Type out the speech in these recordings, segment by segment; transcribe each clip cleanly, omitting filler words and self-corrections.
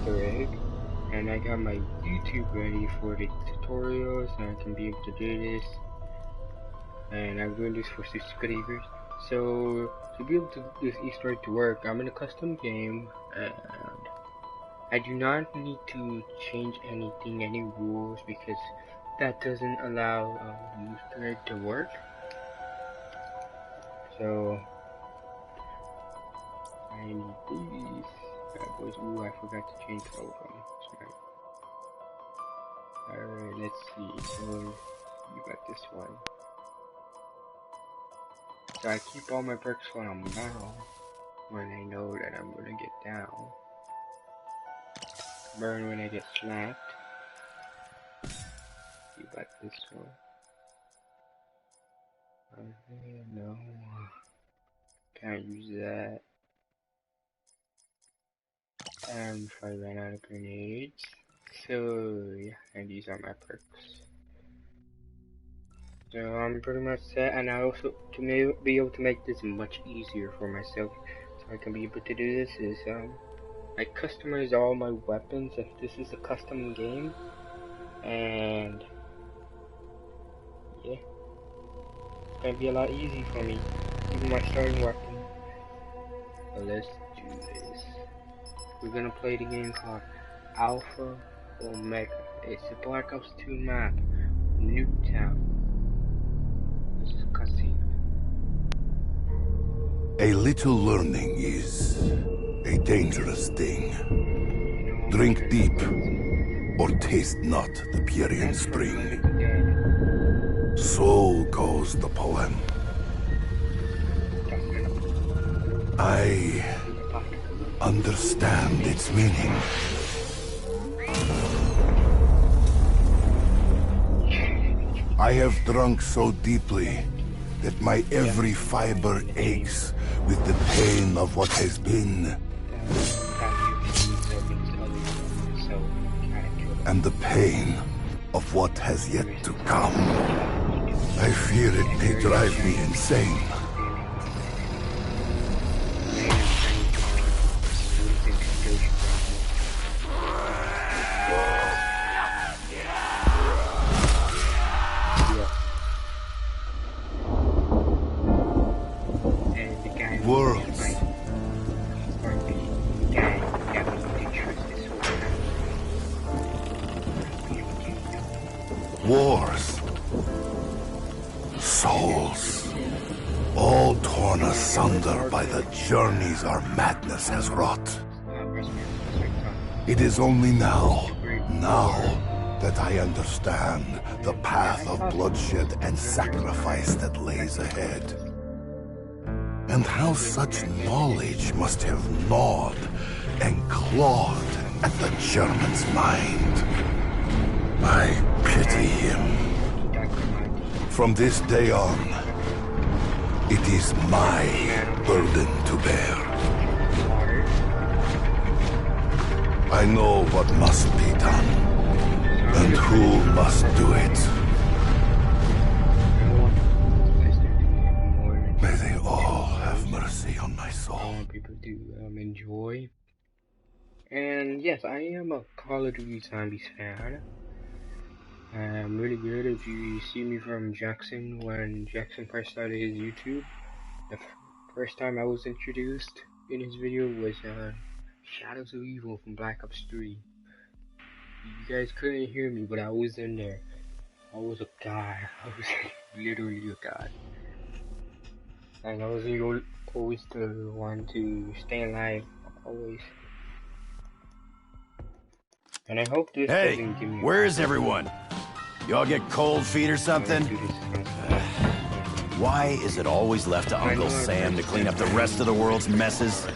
Easter egg, and I got my YouTube ready for the tutorials, and I can be able to do this. And I'm doing this for subscribers. So to be able to do this Easter egg to work, I'm in a custom game, and I do not need to change anything, any rules, because that doesn't allow Easter egg to work. So I need these bad boys. Ooh, I forgot to change the logo. Alright, let's see. So you got this one. So I keep all my perks when I'm down, when I know that I'm gonna get down. Burn when I get slapped. You got this one. No, can't use that. If I ran out of grenades. So yeah, and these are my perks. So I'm pretty much set, and I also, to be able to make this much easier for myself, so I can be able to do this, is I customize all my weapons if this is a custom game, and yeah, it's gonna be a lot easier for me, even my starting weapon. So let's do this. We're gonna play the game called Alpha Omega. It's a Black Ops 2 map, Nuketown. This is a cutscene. A little learning is a dangerous thing. Drink deep, or taste not the Pierian spring. So goes the poem. I understand its meaning. I have drunk so deeply that my every fiber aches with the pain of what has been. And the pain of what has yet to come. I fear it may drive me insane. Worlds. Wars. Souls. All torn asunder by the journeys our madness has wrought. It is only now that I understand the path of bloodshed and sacrifice that lays ahead. And how such knowledge must have gnawed and clawed at the German's mind. I pity him. From this day on, it is my burden to bear. I know what must be done, and who must do it. May they all have mercy on my soul. I want people to enjoy. And yes, I am a Call of Duty Zombies fan. I'm really good. If you see me from Jackson, when Jackson first started his YouTube, the first time I was introduced in his video was Shadows of Evil from Black Ops 3. You guys couldn't hear me, but I was in there. I was a god. I was literally a god. And I was always the one to stay alive, always. And I hope this doesn't give me. Where is everyone? Y'all get cold feet or something? Why is it always left to Uncle Sam to clean up the rest of the world's messes?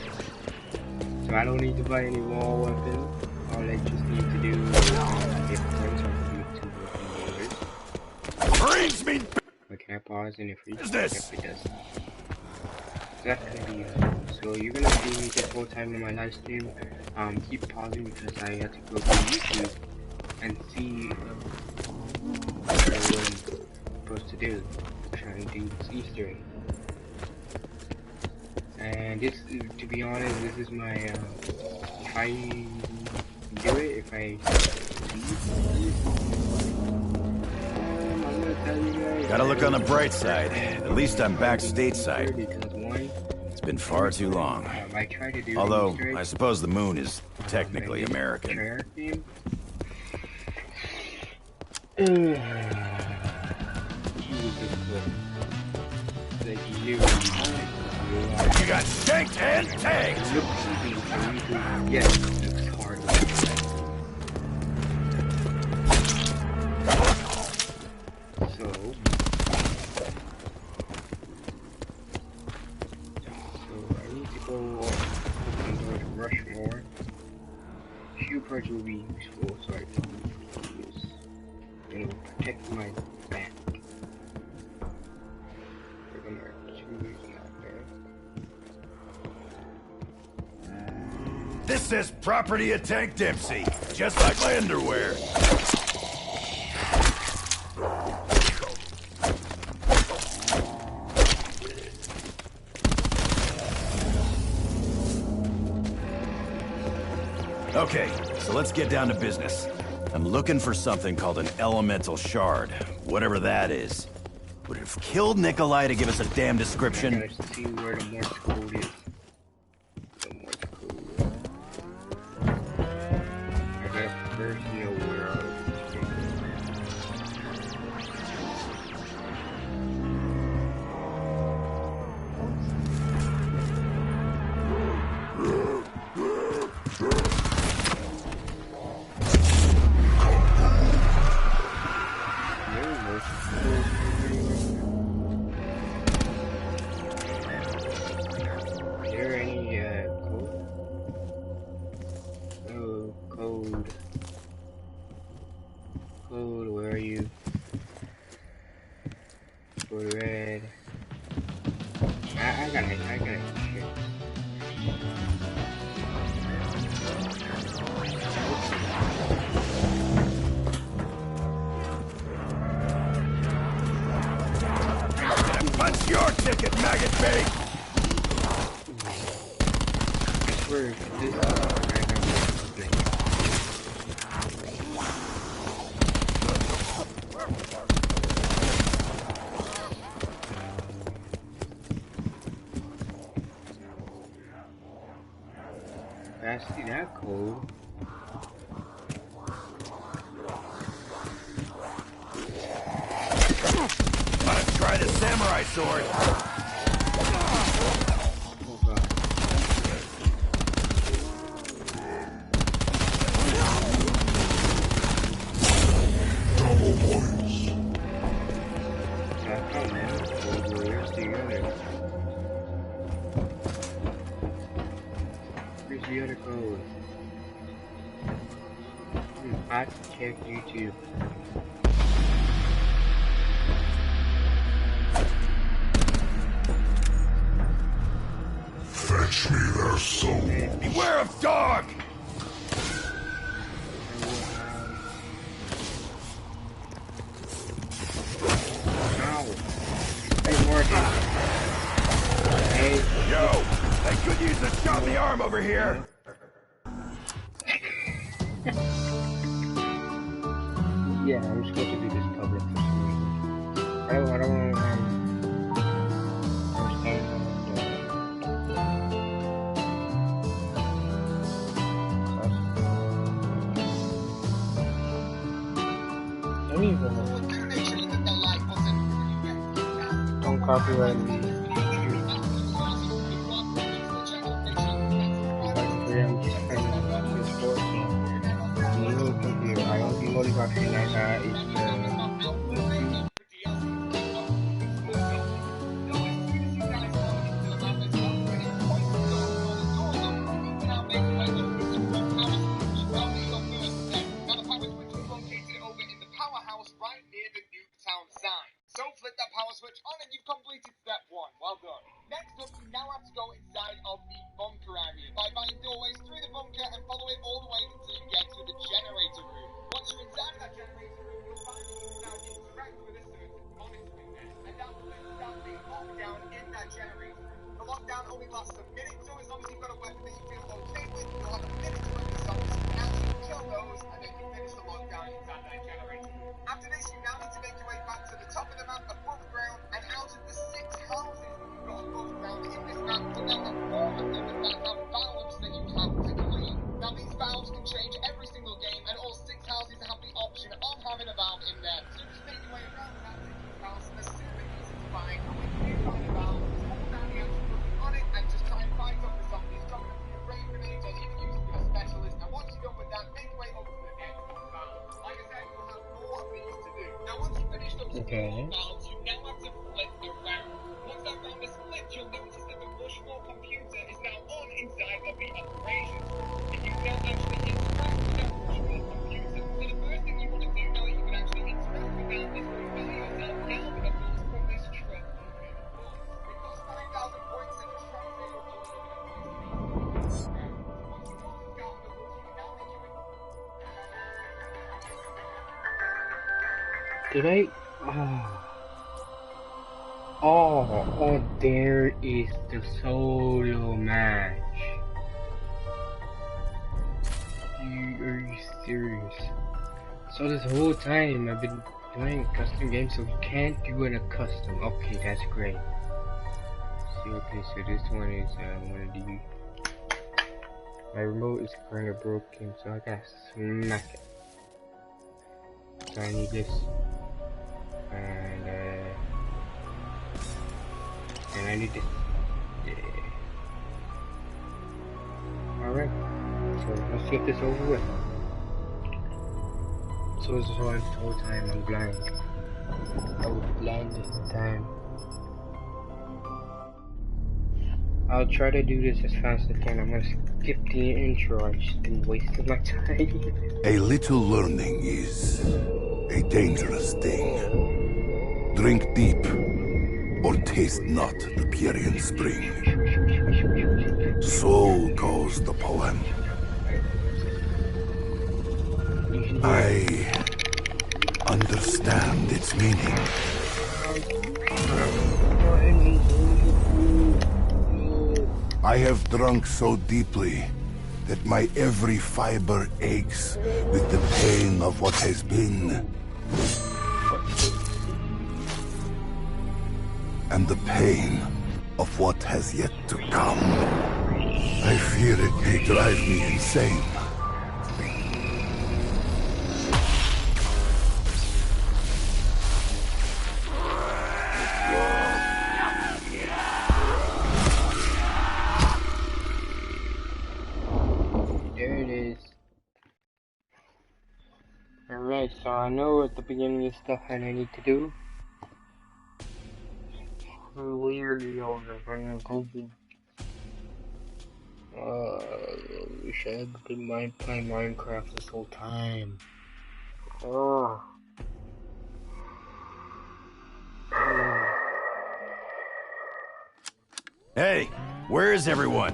So I don't need to buy any wall weapons. All I just need to do is get points on YouTube. Brings me. But can I pause and if it Is this? Yep, it does. So that's gonna be useful. So you're gonna see me this whole time in my live stream. Keep pausing because I had to go to YouTube and see what I was supposed to do. Trying to do this Easter egg. And this, to be honest, this is my if I do it if I I'm gonna tell you guys. Gotta look on the bright side. At least I'm back stateside. Because one, It's been far too long. I try to do Although, Easter eggs, I suppose the moon is technically American. American. You got shanked and tanked! Yes, it's hard. So I need to go up towards Rushmore. Shoe parts will be useful, so I can use and protect my back. This says property of Tank Dempsey, just like my underwear. Okay, so let's get down to business. I'm looking for something called an elemental shard, whatever that is. Would it have killed Nikolai to give us a damn description? I gotta see where the Morse code is. The Morse code. I gotta first know where I was. Code, where are you? Code red. I got it. Shit. Punch your ticket, maggot bait! I swear, this I see that code. Wanna try the samurai sword? Oh god. Double points. I found that code. Where's the other? Where's the other code? I check YouTube. Fetch me their soul. Beware of dog! Ow. Hey, Morgan. Hey. Yo, I could use a shot in the arm over here. Yeah, I'm supposed to do this public for some reason. I don't understand. Let me don't copyright me. I don't think motivation like that is So flip that power switch on and you've completed step 1. Well done. Next up, you now have to go inside of the bunker area by finding doorways through the bunker and follow it all the way until you get to the generator room. Once you're inside of that generator room, you'll find Okay. valves, you now have to flip around. Once that round is flipped, you'll notice that the rushmore computer is now on inside of the operation. And you can actually interact with that rushmore computer. So the first thing you want to do now that you can actually interact with that is propel yourself down, of course, from this truck. It costs 9,000 points and it's translated to Did I? Oh, there is the solo match. Are you serious? So this whole time I've been playing custom games, so we can't do it a custom. Okay, that's great. See, okay, so this one is one of the. My remote is kind of broken, so I gotta smack it. So I need this, and I need this. Yeah. Alright, so let's get this over with. So this is why the whole time I'm blind. I was blind this time. I'll try to do this as fast as I can. I'm gonna skip the intro. I've just been wasting my time. A little learning is a dangerous thing. Drink deep, or taste not the Pierian spring. So goes the poem. I understand its meaning. I have drunk so deeply that my every fiber aches with the pain of what has been. And the pain of what has yet to come. I fear it may drive me insane. There it is. Alright, so I know at the beginning of stuff that I need to do. Weirdly over from Google. Wish I had been playing Minecraft this whole time. Oh. Hey, where is everyone?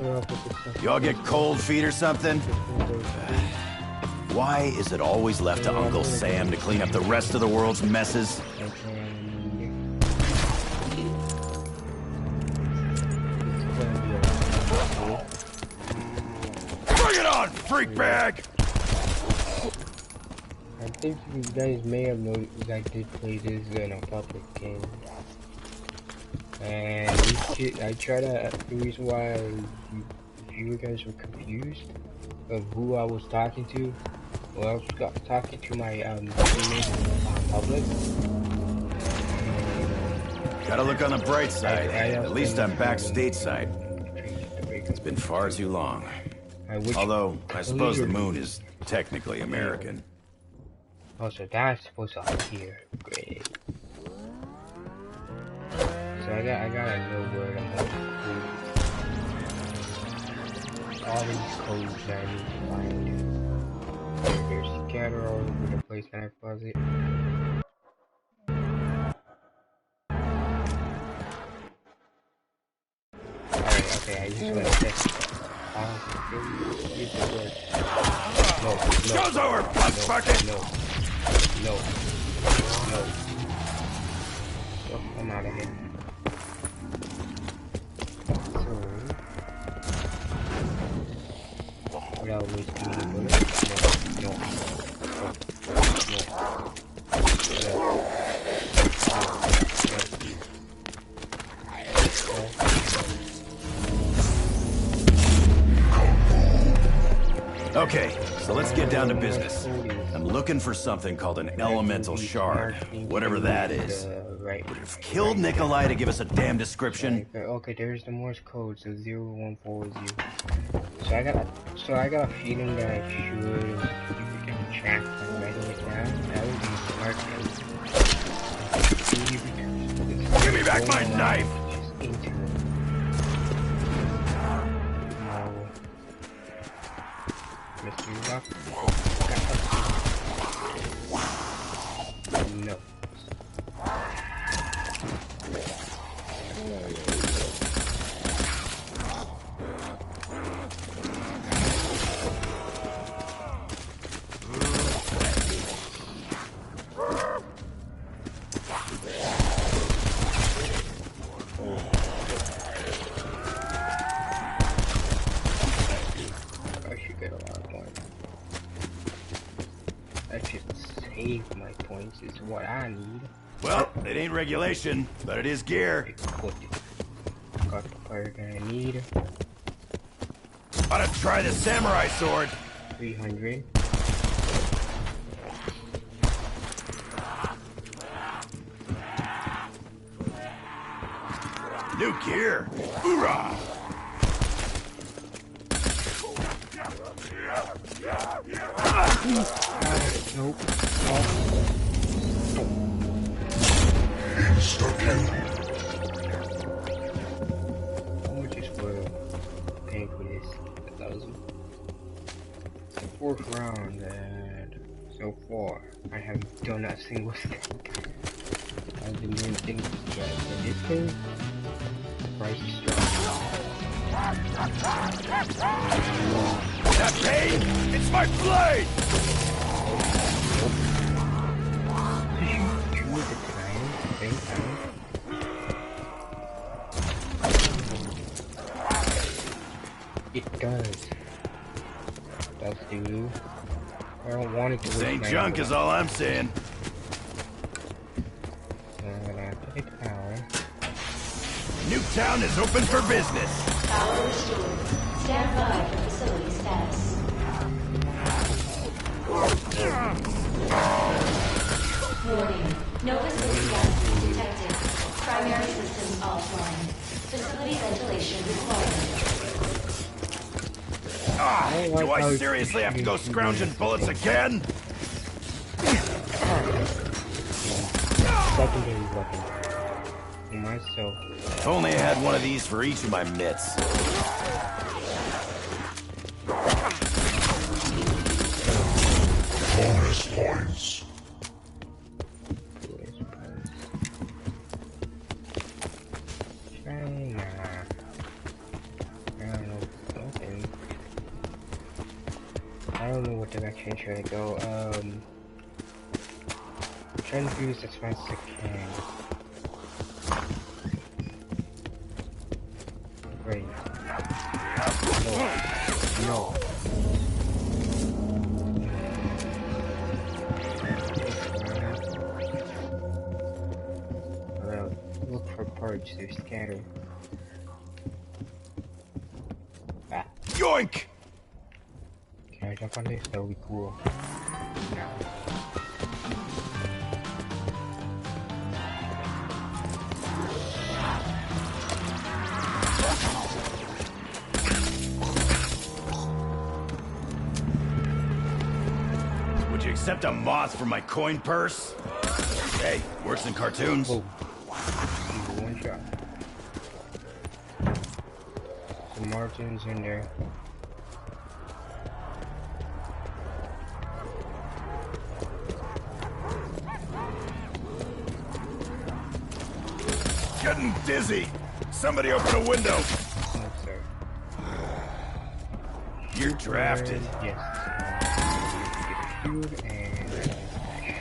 Y'all get cold feet or something? Why is it always left to Uncle Sam to clean up the rest of the world's messes? Bring it on, freak bag! I think you guys may have noticed I did play this in a public game. And I try to, the reason why you guys were confused of who I was talking to, well, I was talking to my teammates in public. Gotta look on the bright side. At least I'm back stateside. It's been far too long. Although, I suppose the moon is technically American. Oh, so that's supposed to appear. Great. So I gotta know where the most all these codes that I need to find. They're scattered all over the place in our closet. Alright, okay, I just want to test it. Use the word. No. Show's over, butt bucket! No. Oh, I'm out of here. Without wasting any bullets. No. Okay, so let's get down to business. I'm looking for something called an elemental shard, whatever that is. Would it have killed Nikolai to give us a damn description? Okay, there's the Morse code, so 0140. So I got a feeling that I should, if you can track and writing it down, that would be smart. me back my knife! Just into it. No. Mr. Rock. No. I should get a lot of points. I should save my points is what I need. Well, it ain't regulation, but it is gear. Got the fire gun I need. Ought to try the samurai sword. 300. New gear. Hoorah! Nope. How much is for paying for this? 1,000. Fourth round, and so far I haven't done a single thing. I've been doing things yet. For this thing, the price is strong. That pain? It's my blade! Two at the time, same time. It does. Does do. I don't want it to waste Ain't my junk is all I'm saying. So I'm gonna have to hit power. Newtown is open for business. Power restored. Stand by for facility status. Warning. No facility gases detected. Primary systems offline. Facility ventilation required. Ah, do I seriously have to go scrounging bullets again? Secondary weapon. For myself. If only I had one of these for each of my mitts. Bonus points. China. I don't know. Nothing. I don't know what direction should I go. I'm trying to do this as fast as I can. Wait. No. No. Look for parts to scatter. Ah. Yoink! Can I jump on this? That would be cool. No. Would you accept a moth for my coin purse? Hey, works in cartoons. Oh. One shot. Some margins in there. Getting dizzy. Somebody open a window. No, sir. You're drafted. Yes. Get a shield and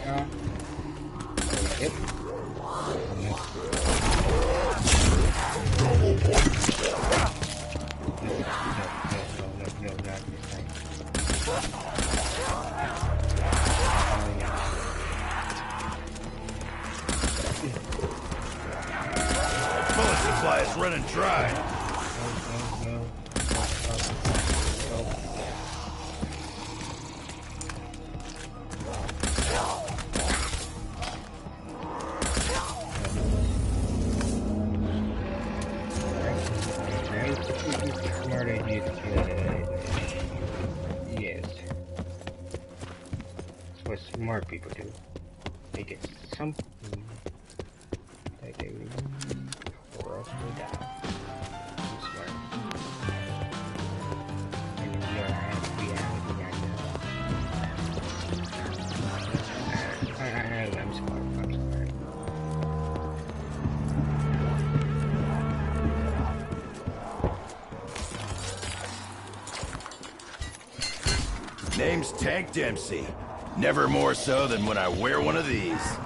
shot. Yep. No, not this time. Bullet supply is running dry. No. Smart idea to kill it. Yes. That's what smart people do. They get something that they I'm smart. And we are at reality, I know. I'm smart. Name's Tank Dempsey. Never more so than when I wear one of these.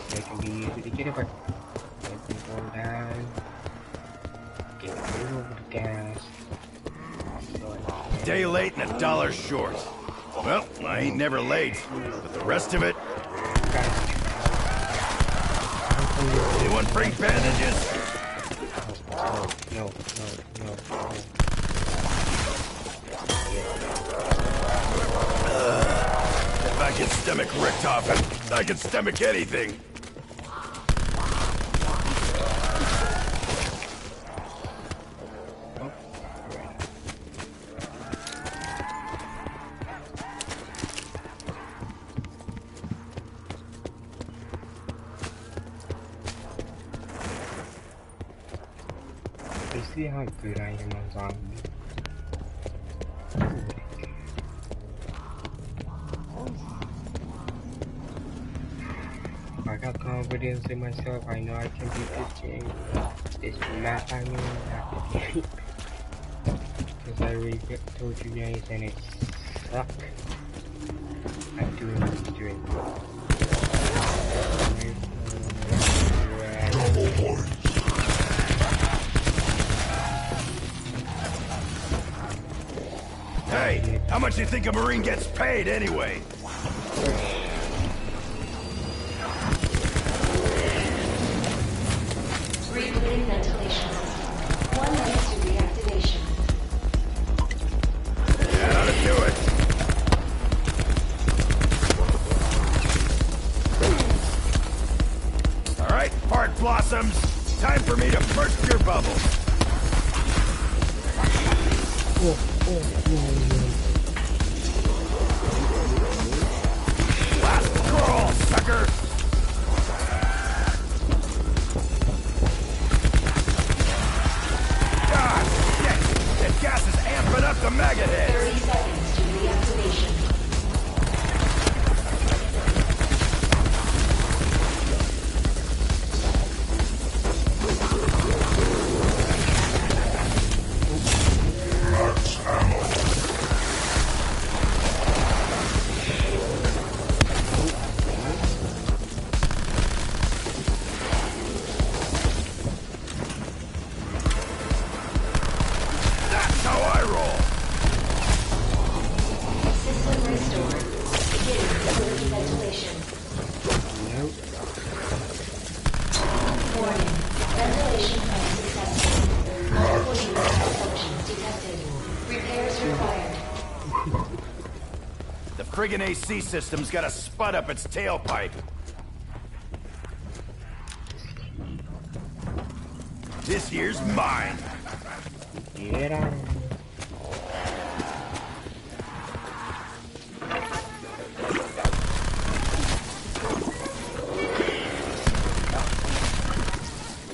They can be easy to get away. They can go down. Get rid of the gas. Day late and $1 short. Well, I ain't never late, but the rest of it... Anyone bring bandages? No. If I get stomach ripped off it, I can stomach anything. You see how good I am on zombies? I got confidence in myself. I know I can beat this game. This map, I mean, not the game. Because I already told you guys and it sucked. I'm doing what I'm doing. Double points. Hey, how much do you think a Marine gets paid anyway? Rebooting ventilation system. 1 minute to reactivation. That ought to do it. All right, Park Blossoms. Time for me to burst your bubble. Last crawl, sucker! God, shit! That gas is amping up the maggot head! 30 seconds to reactivation. Max ammo. That's how I roll! System restored. Beginning facility ventilation. Nope. Warning. Ventilation unsuccessful. Multiple unit malfunctions detected. Repairs required. The friggin' AC system's got a spud up its tailpipe. This here's mine. Get on.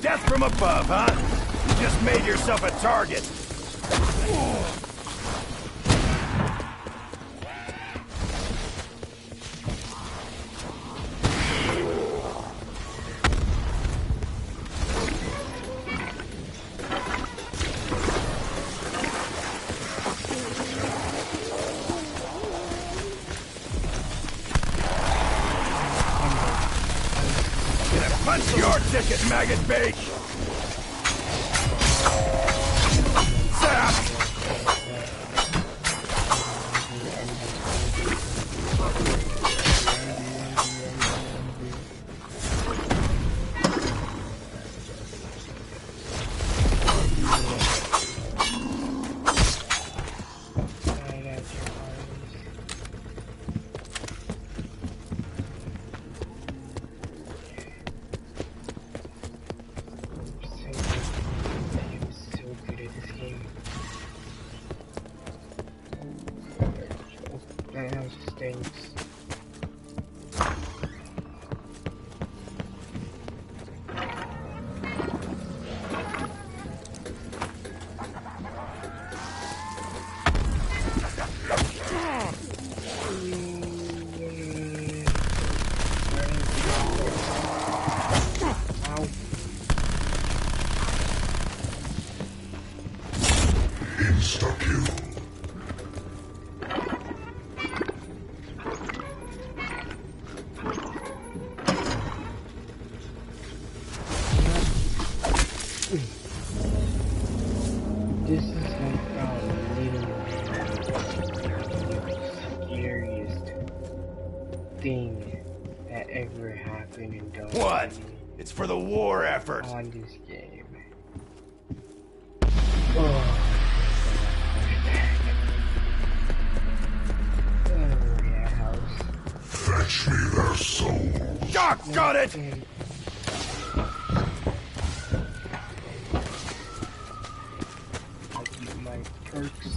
Death from above, huh? You just made yourself a target. Gonna punch your ticket, maggot bait! Zap! Thanks. This is like the scariest thing that ever happened in Dog. What? It's for the war effort. On this game. Oh, yeah, house. Fetch me their souls. Got it! I keep my perks.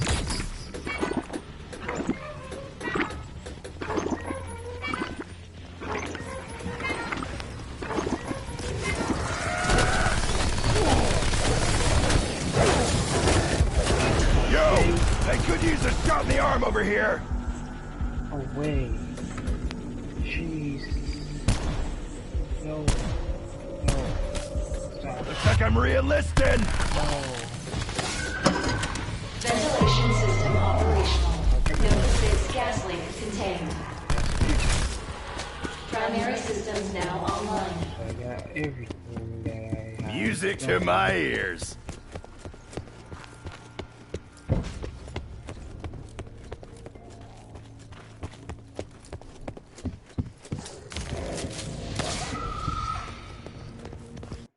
I could use a shot in the arm over here. Away. Jeez. No. Stop. Looks like I'm re-enlisting. No. Ventilation system operational. Node 6 gas leak contained. Primary systems now online. I got everything that I have. Music to my ears.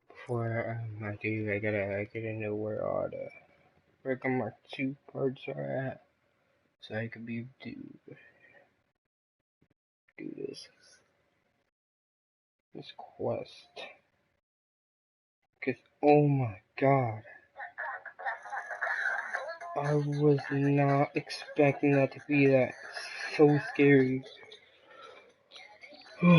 Before I do, I gotta know where all the Mark II parts are at, so I can be able to do this quest. Cause oh my god, I was not expecting that to be that so scary. Go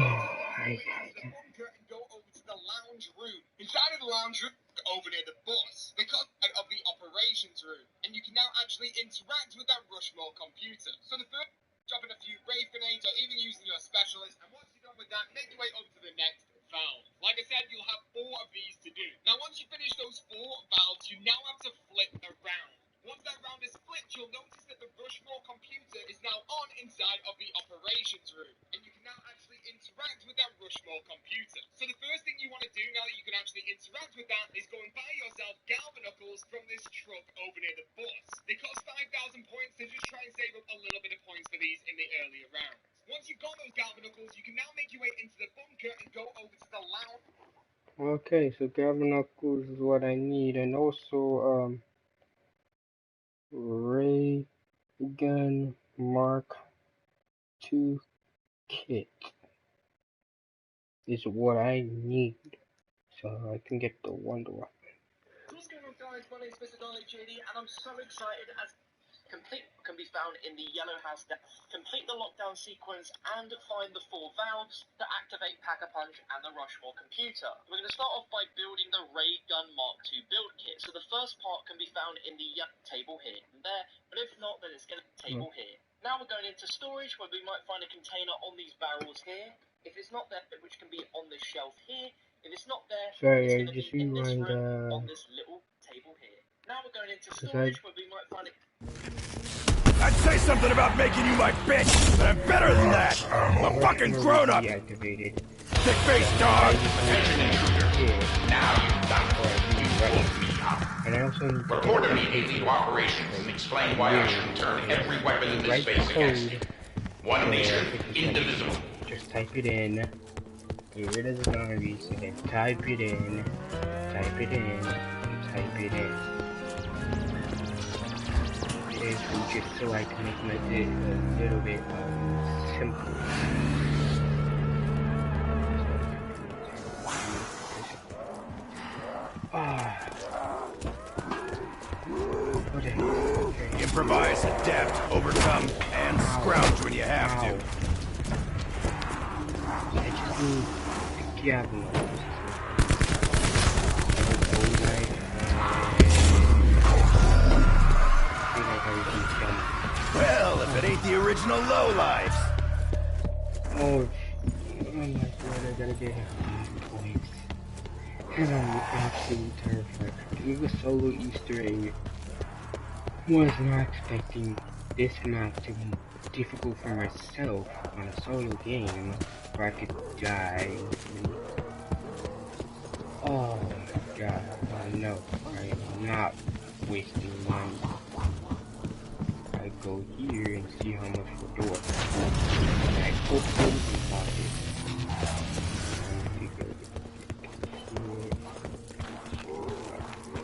over to the lounge room. Inside of the lounge room, over near the bus, because of the operations room, and you can now actually interact with that Rushmore computer. So the first, dropping a few brave grenades or even using your specialist, and once you're done with that, make your way up to the next valve. Like I said, you'll have 4 of these to do. Now once you finish those 4 valves, you now have to flip around. Once that round is flipped, you'll notice that the Rushmore computer is now on inside of the operations room, and you can now actually interact with that Rushmore computer. So the first thing you want to do now that you can actually interact with that is go and buy yourself galvanicles from this truck over near the bus. They cost 5,000 points, so just try and save up a little bit of points for these in the earlier rounds. Once you've got those galvanicles, you can now make your way into the bunker and go over to the lounge. Okay, so galvanicles is what I need, and also ray gun Mark II kit is what I need, so I can get the Wonder Weapon. What's going on, guys? My name's Mr. JD, and I'm so excited as complete can be found in the yellow house there. Complete the lockdown sequence and find the 4 valves that activate Pack-a-Punch and the Rushmore computer. We're going to start off by building the Ray Gun Mark II build kit. So the first part can be found in the table here and there, but if not, then it's going to be table here. Now we're going into storage, where we might find a container on these barrels here. If it's not there, which can be on this shelf here. If it's not there, Sorry, it's I going to just be in this rewind, room on this little table here. Now we're going into storage, where we might find a... I'd say something about making you my bitch, but I'm better than that. I'm a fucking grown-up. Deactivated. Thick-faced dog. Now you've got And I also need report immediately to operations and explain why I should turn every weapon in this space against me. One nation, indivisible. Just type it in. Get rid of the zombies, and then type it in. Type it in. Type it in. Just so I can make my day a little bit simple. Improvise, adapt, overcome, and scrounge when you have to. I just need to get one. Well, if it ain't the original lowlife. Oh my god, I gotta get points. And I'm absolutely terrified. Doing a solo Easter egg. Was not expecting this map to be difficult for myself on a solo game where I could die. Oh my god, no, I am not wasting money. I go here and see how much the door. And I hope something about it.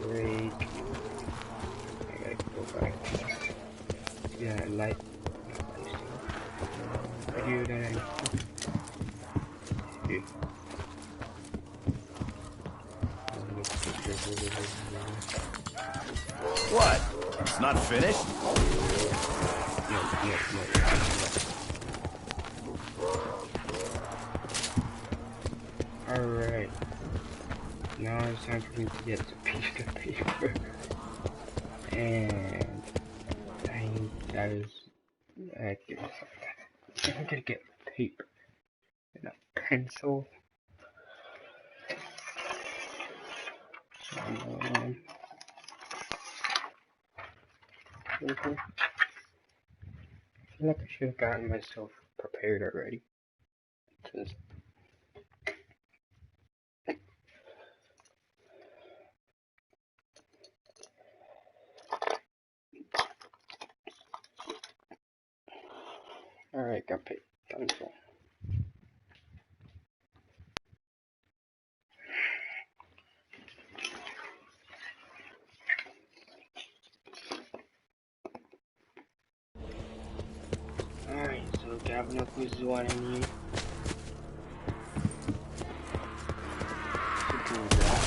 Break. I gotta go back. Yeah, light. Video that I do. What? It's not finished? No. Alright. Now it's time for me to get the piece of paper. And that is I'm gonna get paper and a pencil. I feel like I should have gotten myself prepared already. Alright, got paper, pencil. Alright, so grabbing up is what I need. To do that.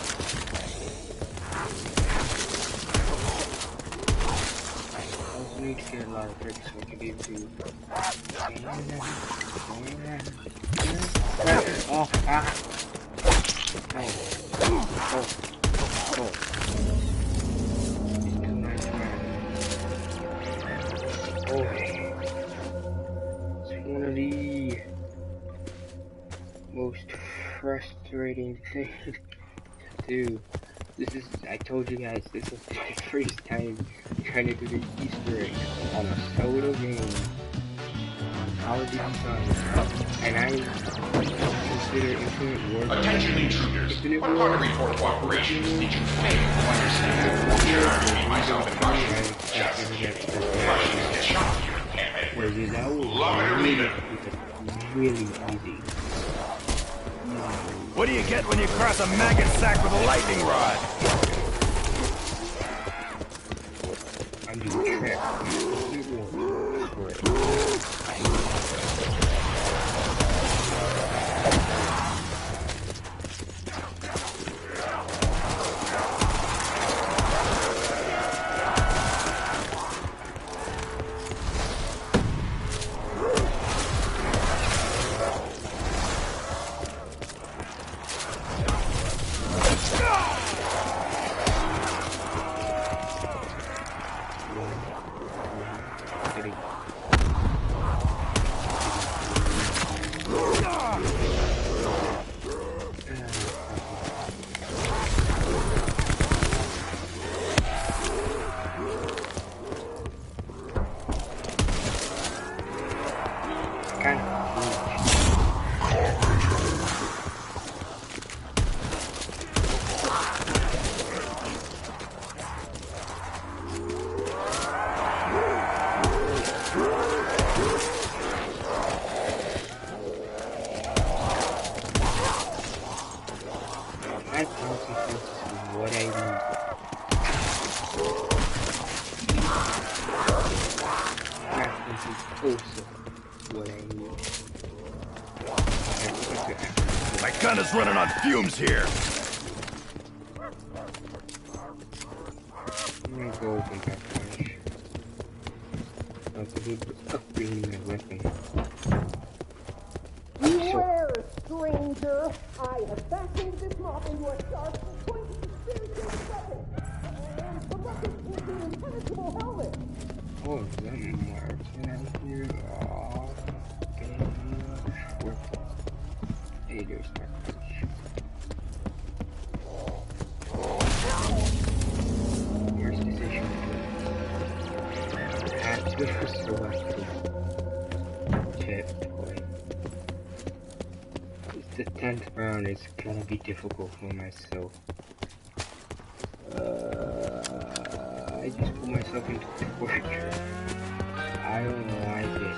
I also need to get a lot of bricks so I can be able to. Oh, ah! Oh. It's too nice, man. Oh. It's one of the most frustrating things to do. I told you guys, this is the first time trying to do the Easter egg on a solo game. How did you and I consider Infinite Warfare. Attention intruders. What part of report operations did you fail to understand? Sure, myself and Russian. Just Russians get shot here, damn it. Love it or leave it. It's really easy. What do you get when you cross a maggot sack with a lightning rod? I'm doing My gun is running on fumes here. I'm gonna go open that flash. possibility of upgrading my weapon. Beware, stranger! I have fashioned this mob into a sharp, pointed spear-shaped weapon, and the bucket into an impenetrable helmet. Oh, that marksman out here. Oh, okay. Worth it. Hey, there's my fish. Where's this issue? Active selected. Checkpoint. It's the 10th round. It's gonna be difficult for myself. I just put myself into torture. I don't like it.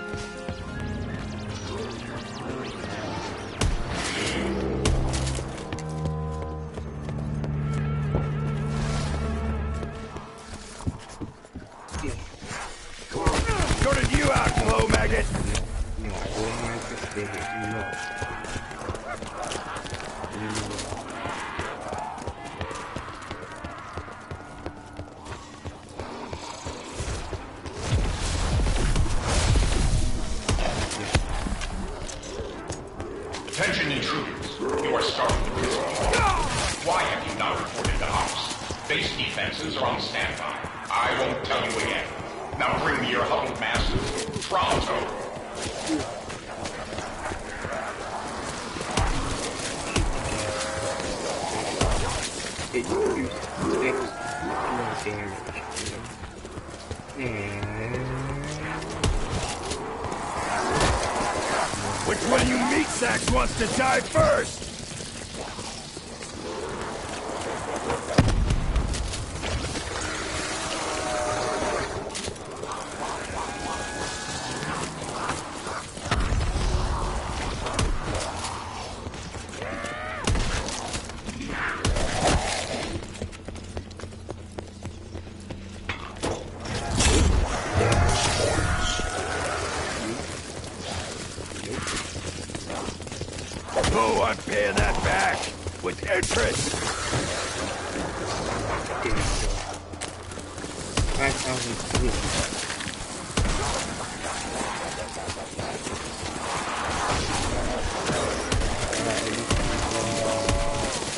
Sorted you out, glow maggot! No, I don't like this thing. No. Attention intruders. You are starting to piss me off. Why have you not reported the ops? Base defenses are on standby. I won't tell you again. Now bring me your huddled masses. Pronto. It used 6 damage. Which one of you meat sacks wants to die first? Oh, I'm paying that back with interest. 5,000.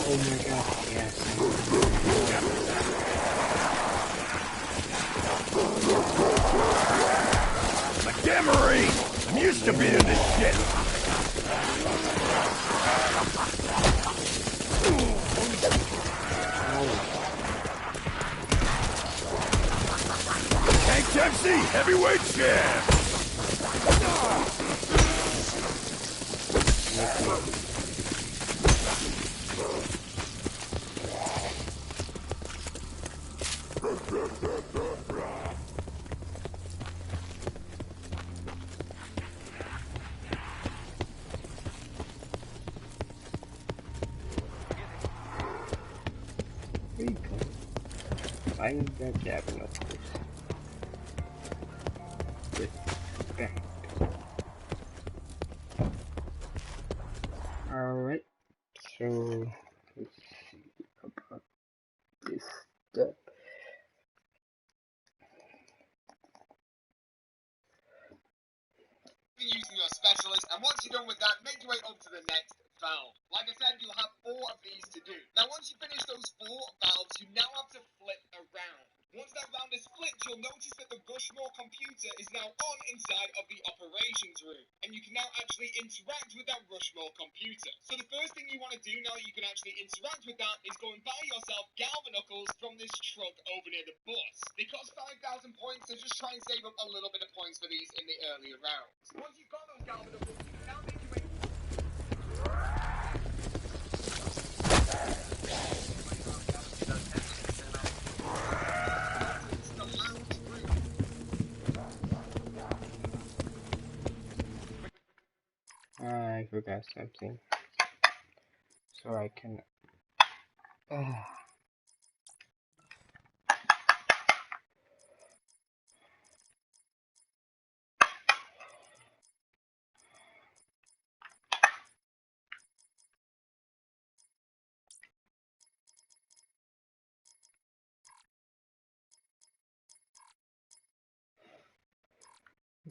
Oh my god, yes. A damn Marine! I'm used to being this shit. Tank Dempsey, heavyweight champ! There you go. Why is that jabbing up this? Respect. Alright, so let's see about this step. Using your specialist, and once you're done with that, make your way up to the next valve. Like I said, you'll have 4 of these to do. Now, once you finish those 4 valves, you now have to flip around. Once that round is flipped, you'll notice that the Rushmore computer is now on inside of the operations room, and you can now actually interact with that Rushmore computer. So the first thing you want to do now that you can actually interact with that is go and buy yourself Galvanuckles from this truck over near the bus. They cost 5,000 points, so just try and save up a little bit of points for these in the earlier rounds. Once you've got those Galvanuckles, you can now make your way. I forgot something. So I can.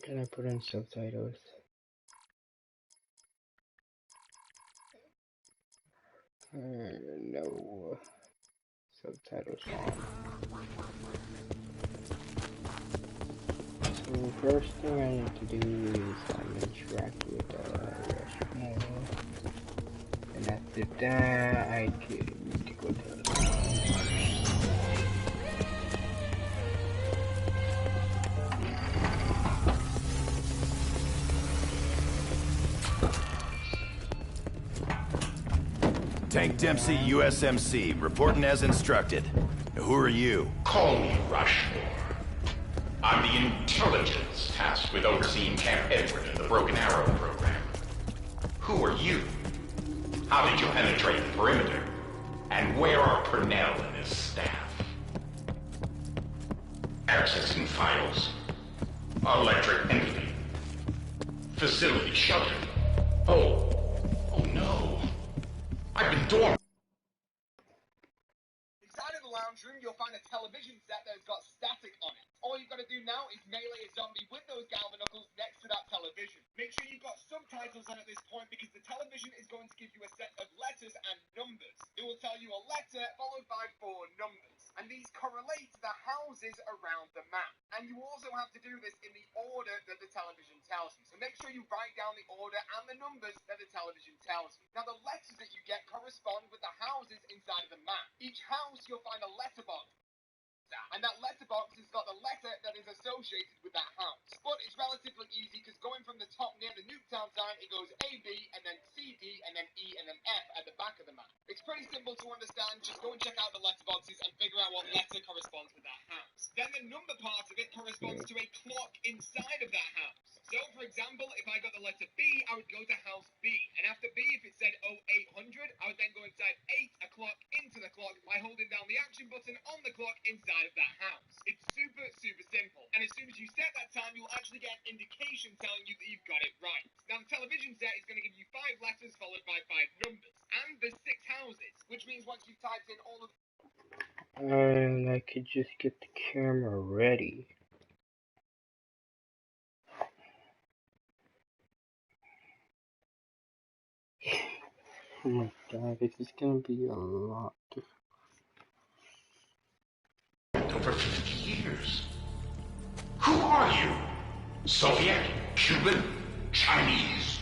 Can I put in subtitles? No. Subtitles on. So first thing I need to do is interact with Rushmore. And after that, I need to go to the Tank Dempsey, USMC, reporting as instructed. Who are you? Call me Rushmore. I'm the intelligence tasked with overseeing Camp Edward and the Broken Arrow program. Who are you? How did you penetrate the perimeter? And where are Purnell and his staff? Accessing files. Electric entity. Facility shelter. Oh no. I've been dormant. Inside of the lounge room, you'll find a television set that has got static on it. All you've got to do now is melee a zombie with those galvanuckles next to that television. Make sure you've got subtitles on at this point because the television is going to give you a set of letters and numbers. It will tell you a letter followed by 4 numbers. And these correlate to the houses around the map. And you also have to do this in the order that the television tells you. So make sure you write down the order and the numbers that the television tells you. Now the letters that you get correspond with the houses inside of the map. Each house you'll find a letterbox. And that letterbox has got the letter that is associated with that house. But it's relatively easy because going from the top near the Nuketown sign, it goes A, B, and then C, D, and then E, and then F at the back of the map. It's pretty simple to understand. Just go and check out the letterboxes and figure out what letter corresponds with that house. Then the number part of it corresponds to a clock inside of that house. So, for example, if I got the letter B, I would go to house B. And after B, if it said 0800, I would then go inside 8 o'clock into the clock by holding down the action button on the clock inside of that house. It's super, super simple. And as soon as you set that time, you'll actually get an indication telling you that you've got it right. Now, the television set is going to give you 5 letters followed by 5 numbers. And there's 6 houses, which means once you've typed in all of... And I could just get the camera ready. Oh my god, this is gonna be a lot. Over 50 years. Who are you? Soviet? Cuban? Chinese?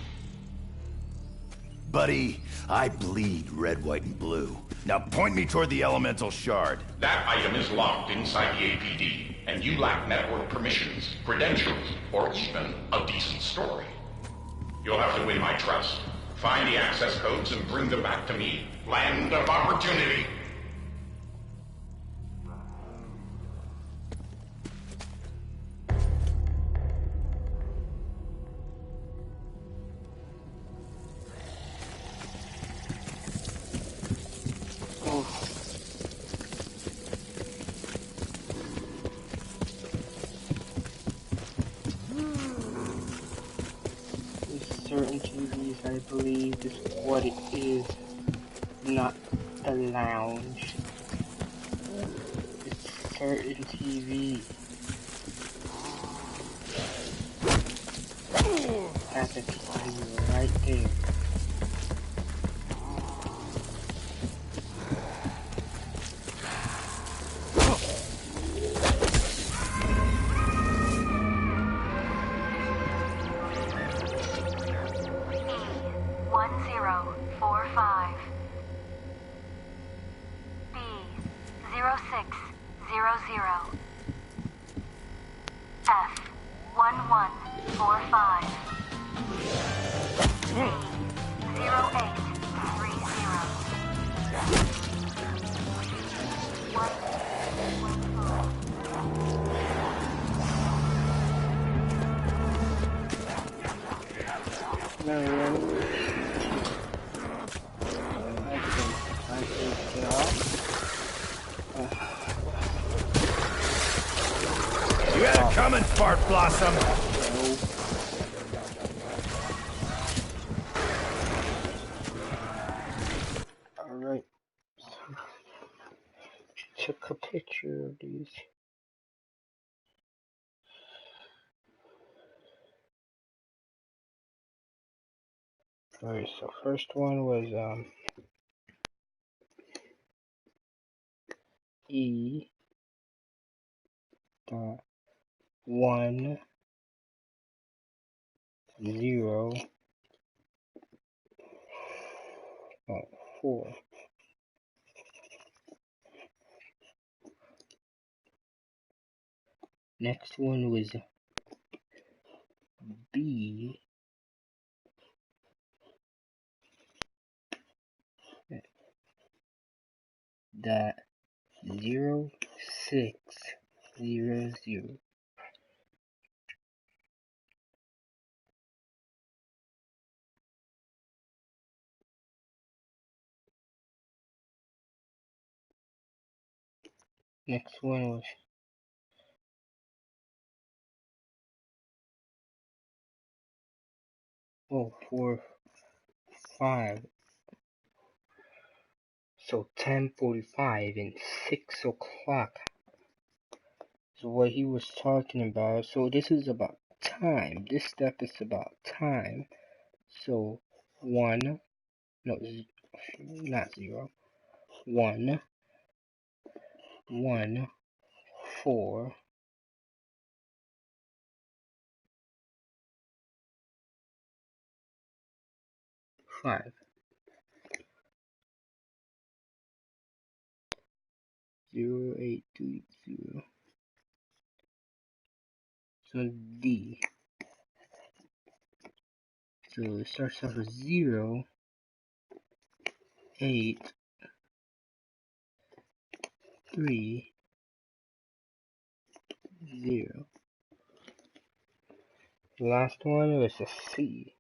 Buddy, I bleed red, white, and blue. Now point me toward the elemental shard. That item is locked inside the APD, and you lack network permissions, credentials, or even a decent story. You'll have to win my trust. Find the access codes and bring them back to me. Land of opportunity. Certain TVs, I believe, is what it is, not the lounge. It's certain TV. Have to tell you right there. You had it coming, Fart Blossom! Alright. Took a picture of these. Alright, so first one was E dot 1 0 4. Next one was B dot 0 6 0 0. Next one was 4 5. So 10:45 and 6 o'clock is what he was talking about. So this is about time. This step is about time. So 1, no, not 0. 1 1 4 5 0 8 3 0. So D. So it starts off with 0 8 3 0. The last one was a C.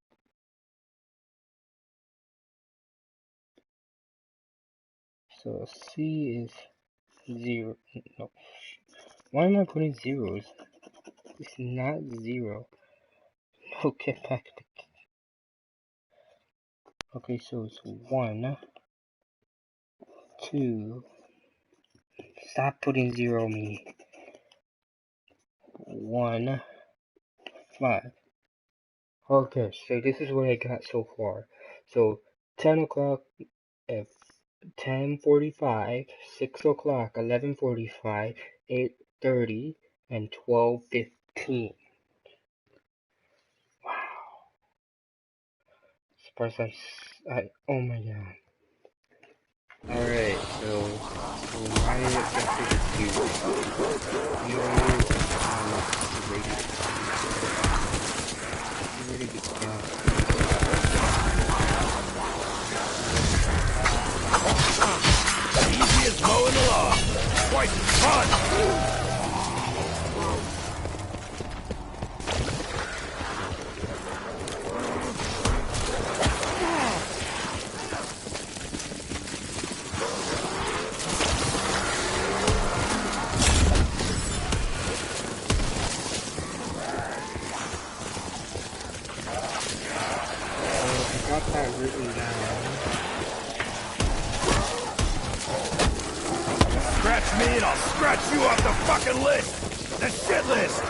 So C is 0. No. Why am I putting zeros? It's not 0. No, get back to. Okay, so it's 1 2. Stop putting 0 on me. 1 5. Okay, so this is what I got so far. So 10 o'clock at 10:45, 6 o'clock, 11:45, 8:30, and 12:15. Wow. Surprised oh my god. Alright, so my objective is to Easy as mowing the lawn. Quite fun. written down. Scratch me and I'll scratch you off the fucking list! The shit list!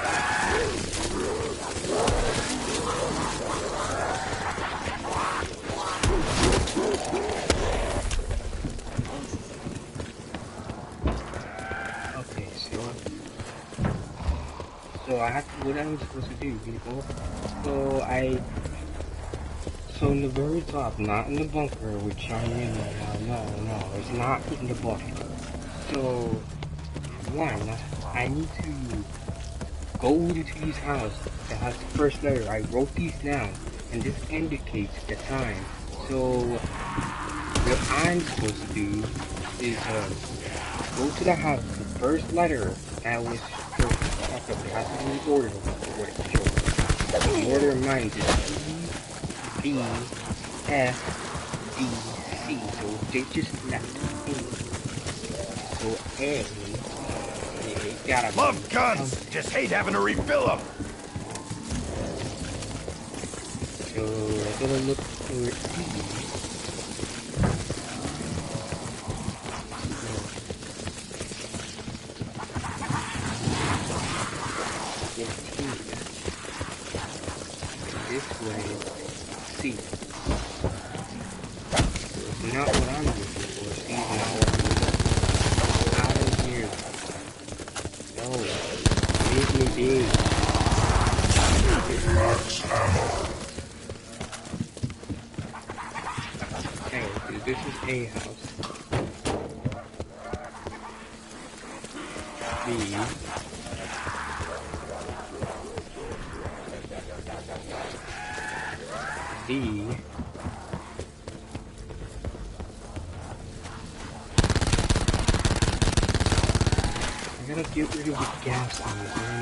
Okay, so I have to, what I'm supposed to do, people? So in the very top, not in the bunker, which I'm in right now, no, it's not in the bunker. So, one, I need to go to these houses that has the first letter. I wrote these down, and this indicates the time. So, what I'm supposed to do is go to the house, the first letter that was first, it has to be in order of what it's showing. The order of mine is B, F, D, C. So they just left A. So A, they gotta love guns! Just hate having to refill them! So I'm gonna look for E. 15. This way, C. Max ammo. Hey, dude, this is A house. B. D. I gotta get rid of the gas on this, I don't know.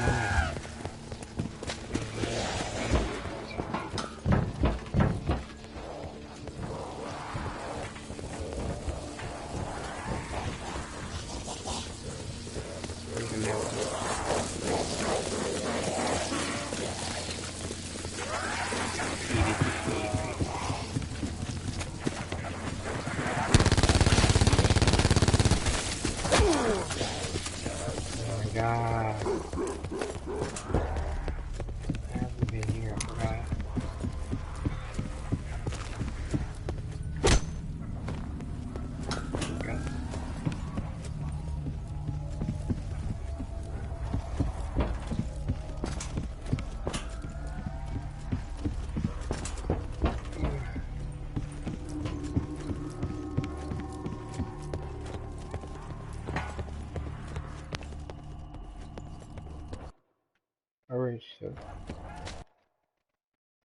Alright, so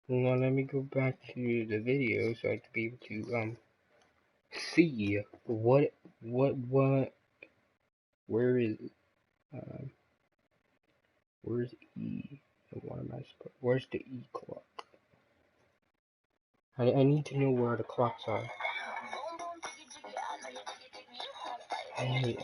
now let me go back to the video so I can be able to see where is where's E and what am I supposed, where's the E clock? I need to know where the clocks are. Hey,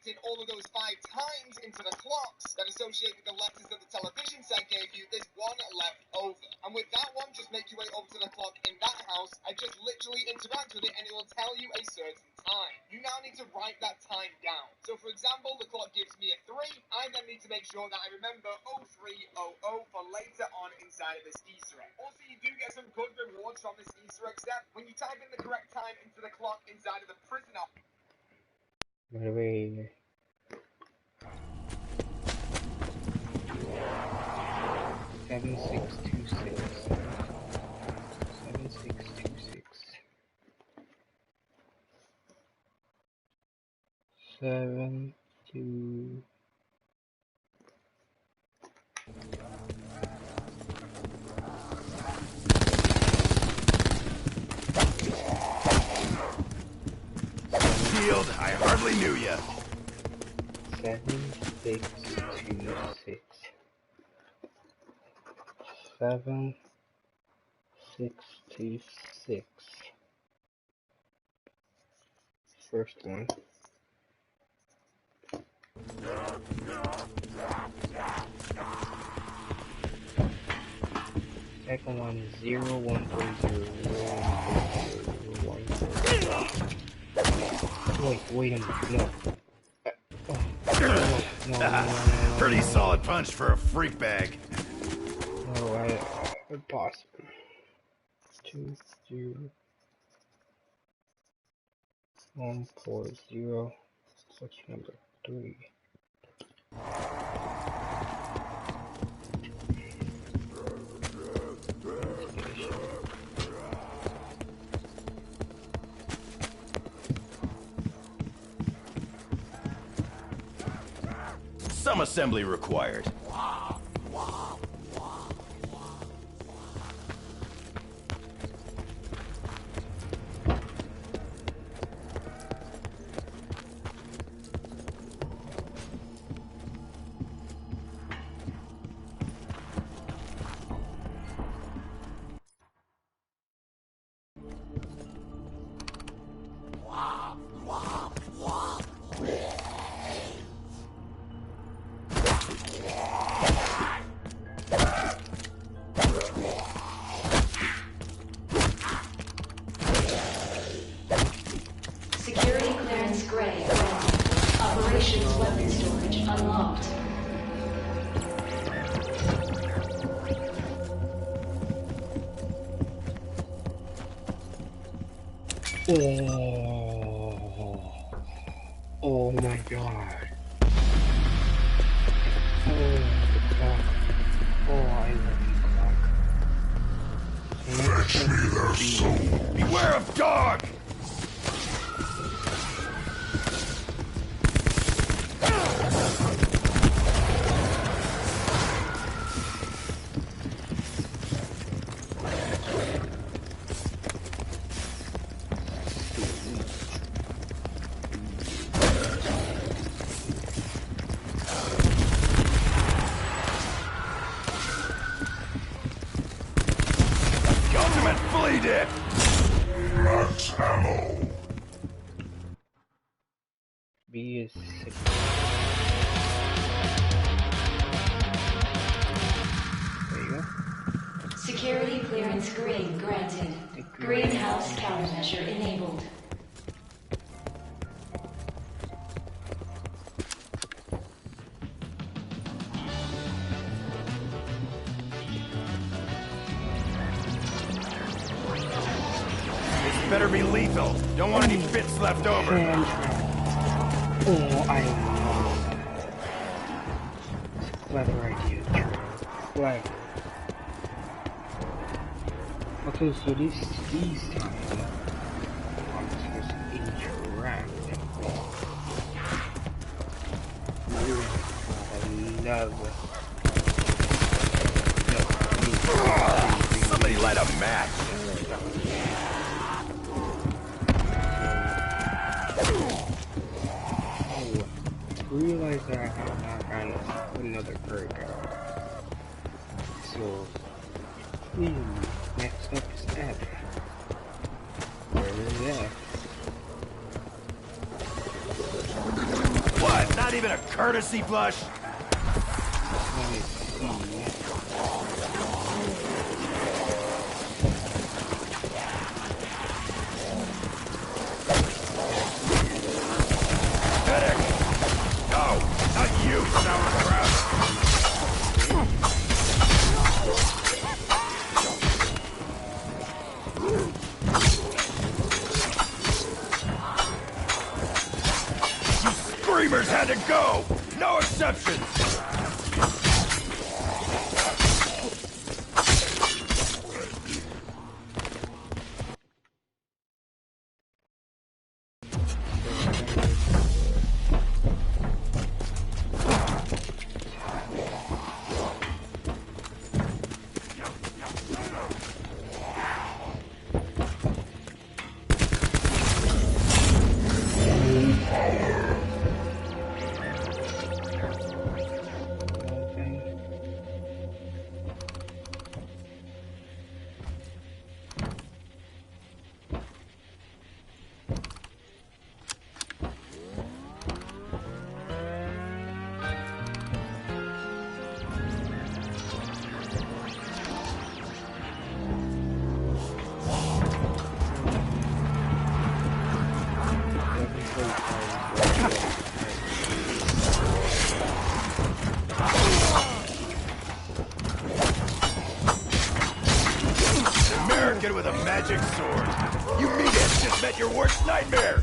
In all of those 5 times into the clocks that associate with the letters that the television set gave you, there's one left over. And with that one, just make your way over to the clock in that house and just literally interact with it and it will tell you a certain time. You now need to write that time down. So for example, the clock gives me a 3. I then need to make sure that I remember 0300 for later on inside of this Easter egg. Also, you do get some good rewards from this Easter egg step when you type in the correct time into the clock inside of the prisoner. by the way, 7626. 7626. 7 2. Shield, I hardly knew ya. 7626. 7626. First one. Second one is 0130. Wait a minute. No. No. Pretty solid punch for a freak bag. No, impossible. 20140. What's number 3? Some assembly required. Security clearance gray. Operations weapon storage unlocked. Oh my god. Oh. Fetch me their soul. Beware of dog! Ultimate flea dip! Max ammo. B is 6. There you go. Security clearance green granted. Greenhouse countermeasure enabled. This better be lethal. Don't want any bits left over. Oh, I love that. It's a clever idea, Trey. Clever. Okay, so these times I'm supposed to interact. I love it. Somebody light a match. Realize that I have not gotten another burger. So, next up is F. Where is F? What? Not even a courtesy blush? Let me see. Medic! No, not you, sauerkraut! You screamers had to go! No exceptions! American with a magic sword. You meatheads just met your worst nightmare.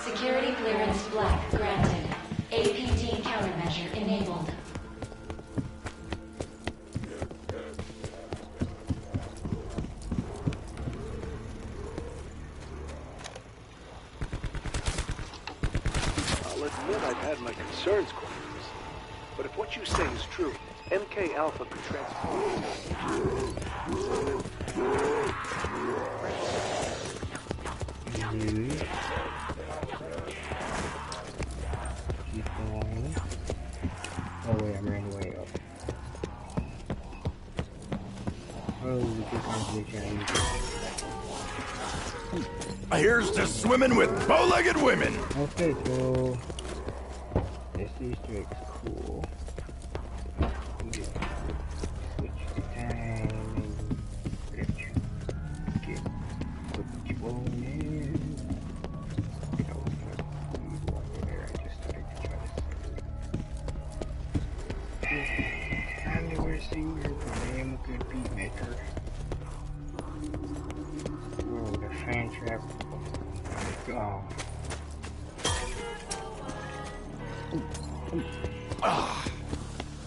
Security clearance black granted. APT countermeasure enabled. I'll admit I've had my concerns, Cornelius. But if what you say is true, MK Alpha could transform. Keep going. Oh wait, I'm running way up. Oh, we can Here's to swimming with bow-legged women. Okay, so this Easter egg's cool. Yeah. Switch the time and let you put you on in. I was gonna leave one in there. I just started to try to. I'm the worst singer, but I am a good beat maker.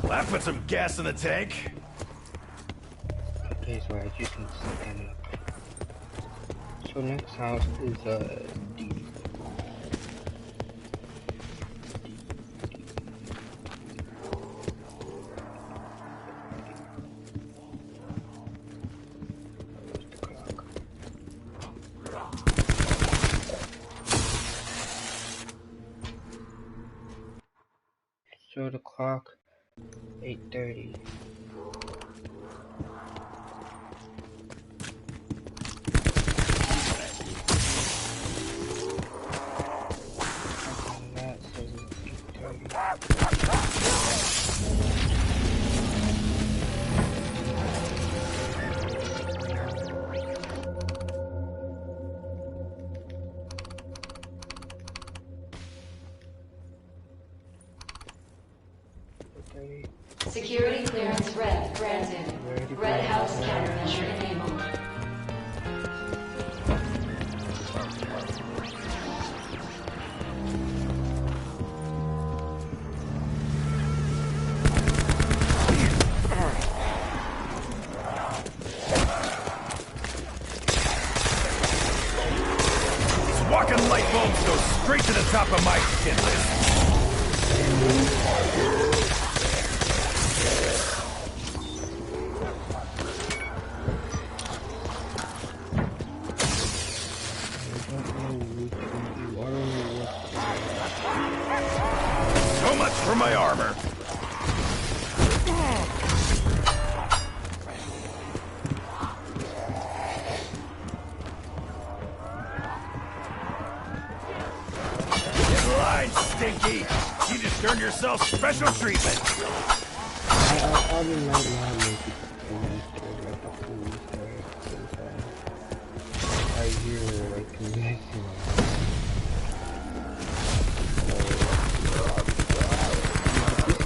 I put some gas in the tank. Okay, so I just need to set that up. So next house is D. So the clock, 8:30. That says it's 8:30. Security clearance red granted. Red House countermeasure enabled. These walking light bulbs go straight to the top of my shit list. So much for my armor. Get in line, Stinky. You just earned yourself special treatment. I probably might not make it to like the police I hear like messing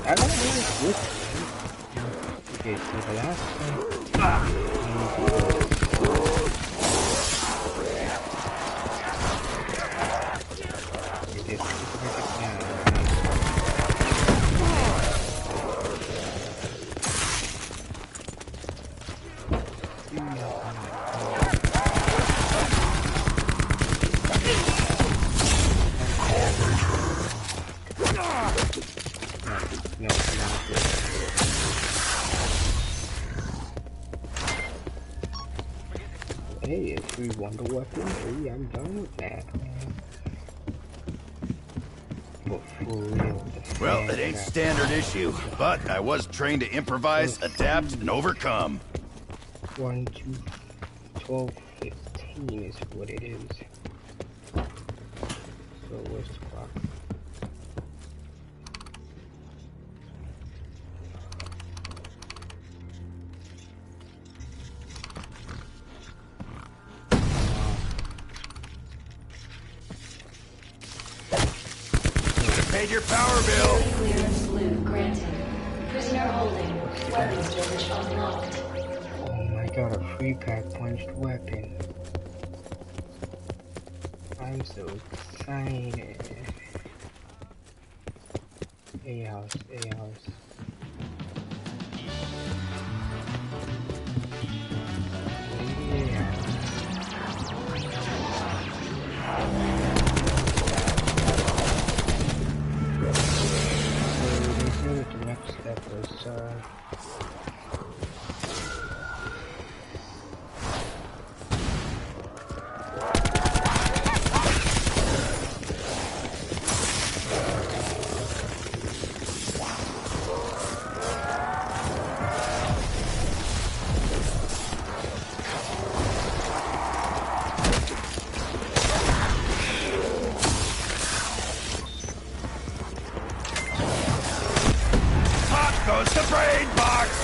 I don't know this. Okay, so the last time. Hey, it's free Wonder Weapon 3, I'm done with that. But for real, Well, it ain't standard issue, but I was trained to improvise, adapt, and overcome. 1, 2, 12, 15 is what it is. So where's the clock? Paid your power bill. Clearance blue granted. Prisoner holding. Weapon storage unlocked. Oh my god, a free pack punched weapon. I'm so excited. A house, A house. The next step was Goes the brain box!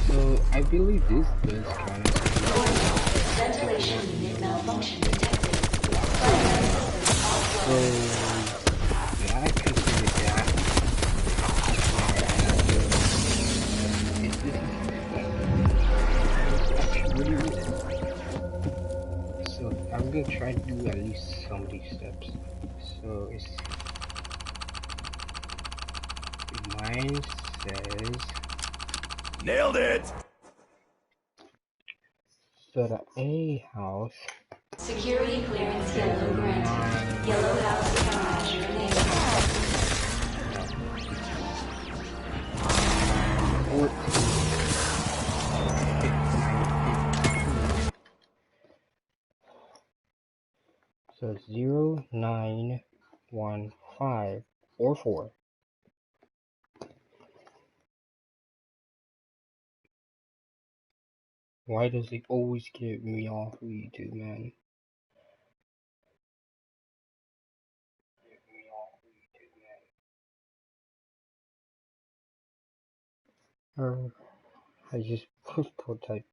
So I believe this does count as ventilation unit malfunction detected. so yeah, I consider that. So I'm gonna try to do at least some of these steps. So it's mine says Nailed it! so the A house. Security clearance yellow granted. Yellow house camouflage remaining. So 0915 or 4. Why does it always get me off of YouTube, man? I just prototype.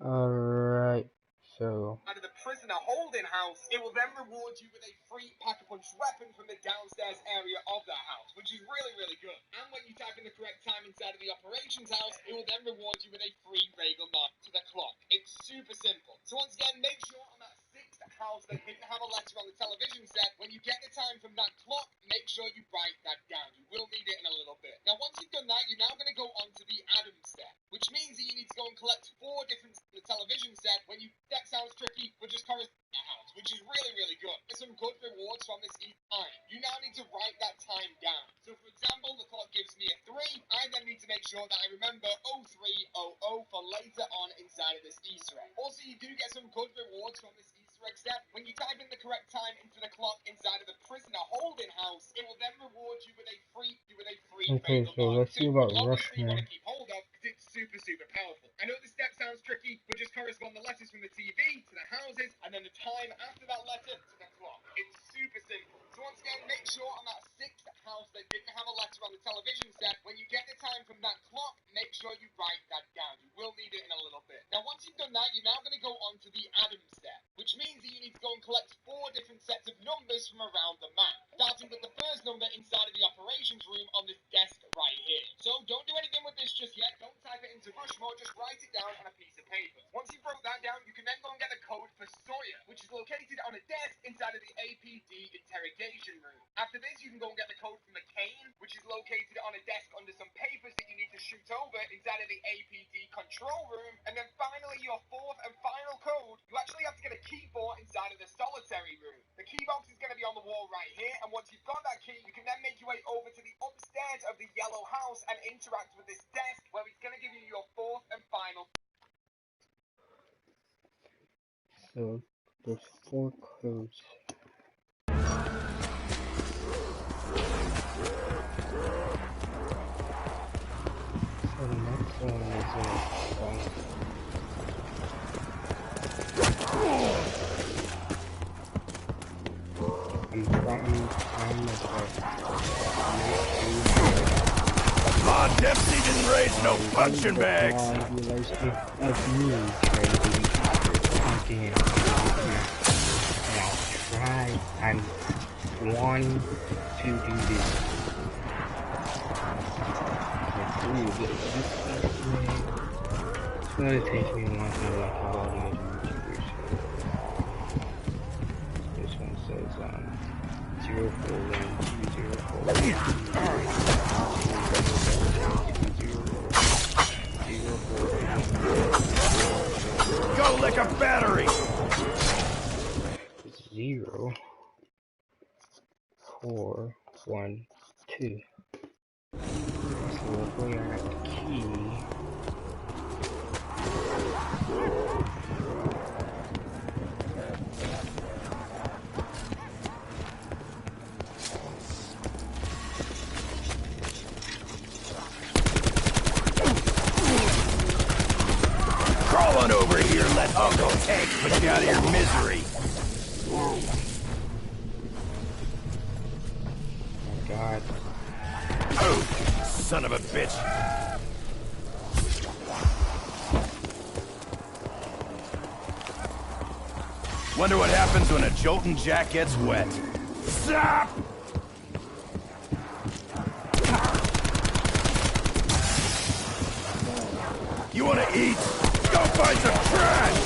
Alright, so Out of the prisoner holding house, it will then reward you with a free pack-a-punch weapon from the downstairs area of that house, which is really, really good. And when you type in the correct time inside of the operations house, it will then reward you with a free Regal knife to the clock. It's super simple. So once again, make sure on that 6th house that didn't have a letter on the television set, when you get the time from that clock, make sure you write that down. You will need it in a little bit. Now once you've done that, you're now going to go on to the Adam set, which means that you need to go and collect 4 different the television set. When you that sounds tricky, but just correspond to the house, which is really, really good. There's some good rewards from this each time. You now need to write that time down. So for example, the clock gives me a 3. I then need to make sure that I remember 0300 for later on inside of this Easter egg. Also, you do get some good rewards from this Easter egg step. When you type in the correct time into the clock inside of the prisoner holding house, it will then reward you with a free okay, so let's see about Rushmore. keep hold of because it's super, super powerful. I know this step sounds tricky, but just correspond the letters from the TV to the houses and then the time after that letter to the clock. It's super simple. So once again, make sure on that 6th house that didn't have a letter on the television set, when you get the time from that clock, make sure you write that down. You will need it in a little bit. Now once you've done that, you're now going to go on to the Adam step, which means that you need to go and collect 4 different sets of numbers from around the map, starting with the first number inside of the operations room on this desk right here. So don't do anything with this just yet. Don't type it into Rushmore, just write it down on a piece of paper. Once you've wrote that down, you can then go and get a code for Sawyer, which is located on a desk inside of the APD interrogation room. After this, you can go and get the code for McCain, which is located on a desk under some papers that you need to shoot over inside of the APD control room. And then finally, your 4th and final code, you actually have to get a key for inside of the solitary room. The key box is going to be on the wall right here, and once you've got that key, you can then make your way over to the upstairs of the yellow house and interact with this desk, where it's going to give you your 4th and final. So there's 4 codes. So the next one is Dempsey didn't raise no punching bags. I'm wanting to do this. It's gonna take me a long time, like all the other YouTubers. This one says 0412040. Go lick a battery! 0 4 1 2. So we are at the key. Crawl on over here and let Uncle Hank put you out of your misery. Oh my God. son of a bitch! Wonder what happens when a joltin' jack gets wet. Stop! You wanna eat? Go find some trash!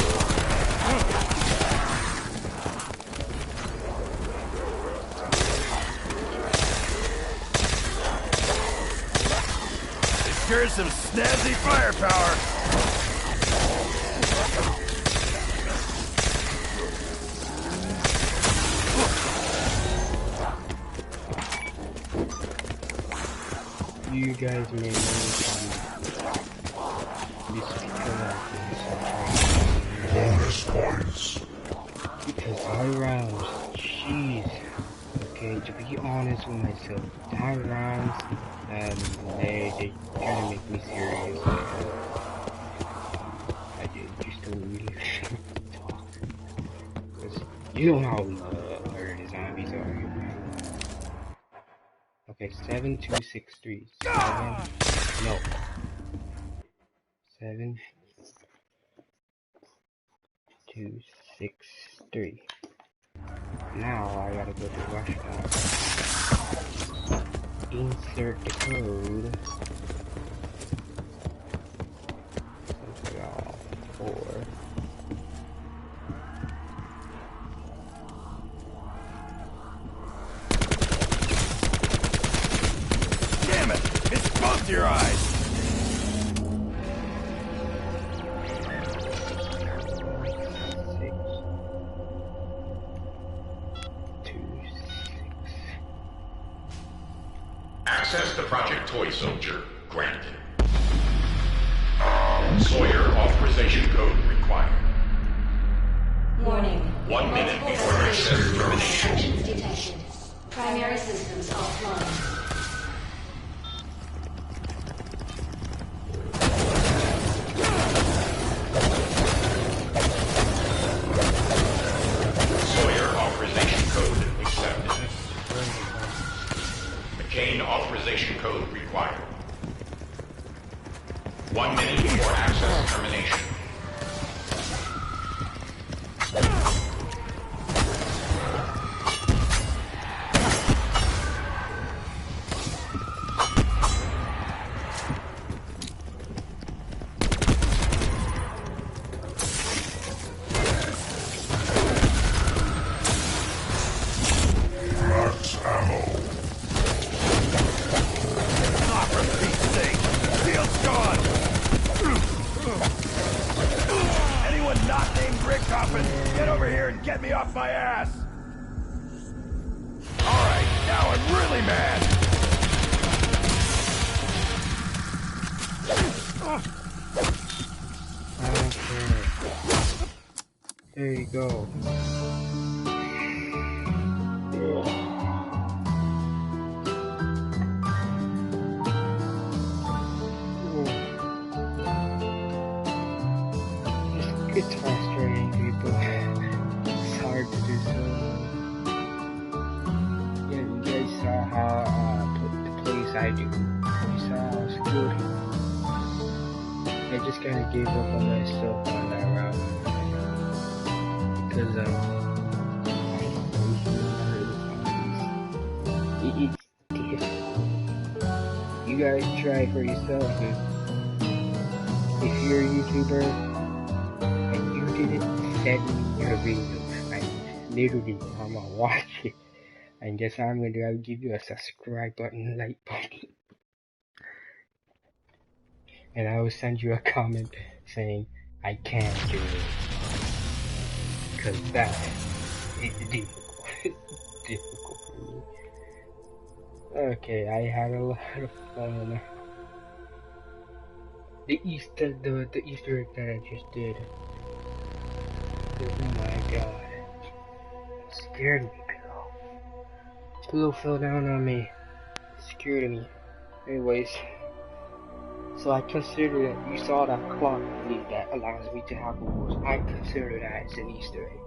It sure is some snazzy firepower. You guys may know Bonus points. because our rounds, jeez. Okay, to be honest with myself, our rounds, they kind of make me serious. I just don't really talk. Cause you know how hard the zombies are. Okay, 7263. 7263. Now I gotta go to restaurant. Insert the code. 4. Damn it! It's both your eyes! Access the Project Toy Soldier granted. Sawyer authorization code required. Warning. 1 minute before access termination. Actions detected. Primary systems offline. Sawyer authorization code accepted. McCain authorization code required. 1 minute before access termination. Max ammo. Ah, for Pete's sake! Field's gone! Anyone not named Rick Coffin, get over here and get me off my ass! Alright, now I'm really mad! Okay. There you go. It's frustrating, people. It's hard to do so. Yeah, you guys saw how the place I do. You saw how it's good. I just kind of gave up on myself on that round because it's difficult. You guys try for yourself, dude. If you're a YouTuber and you didn't send me your video, I literally I'm gonna watch it. And guess I'm gonna do? I'll give you a subscribe button, like button. And I will send you a comment saying I can't do it. Cause that is difficult. It's difficult for me. Okay, I had a lot of fun. The Easter egg that I just did. Oh my god. It scared me, Pillow. Pillow fell down on me. It scared me. Anyways. So I consider that you saw that clock that allows me to have rules. I consider that as an Easter egg.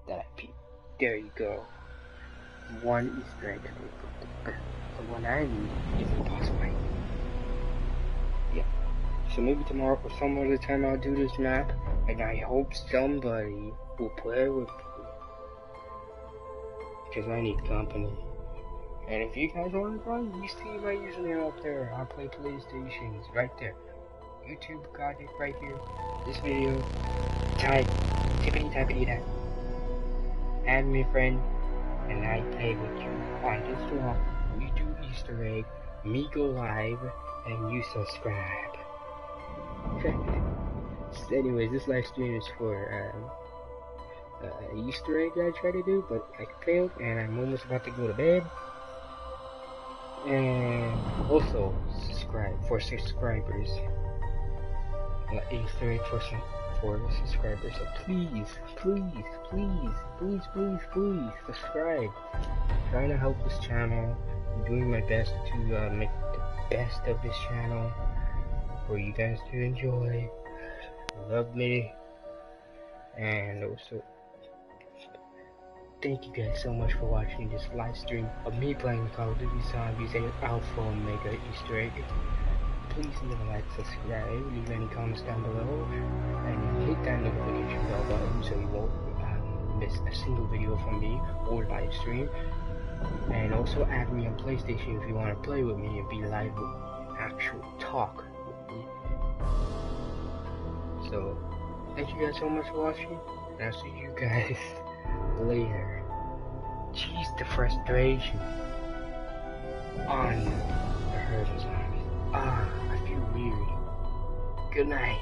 That I peeped. There you go. One Easter egg. the one I need is a boss fight. Yeah. So maybe tomorrow or some other time I'll do this map, and I hope somebody will play with me. Because I need company. And if you guys want to join, you see my username up there. I play PlayStations right there. YouTube got it right here. This video. Type tippity tappity tap. Add me friend, and I play with you on this channel. We do Easter egg, me go live, and you subscribe. So anyways, this live stream is for Easter egg that I tried to do, but I failed, and I'm almost about to go to bed. And also subscribe for subscribers. Easter egg for the subscribers. So please subscribe. I'm trying to help this channel. I'm doing my best to make the best of this channel for you guys to enjoy, love me, and also thank you guys so much for watching this live stream of me playing Call of Duty Zombies Alpha Omega Easter egg. Please leave a like, subscribe, leave any comments down below, and hit that notification bell button so you won't miss a single video from me or live stream. And also add me on PlayStation if you want to play with me and be live with me, actual talk with me. So, thank you guys so much for watching, and I'll see you guys later. Jeez, the frustration on the herd of zombies. I feel weird. Good night.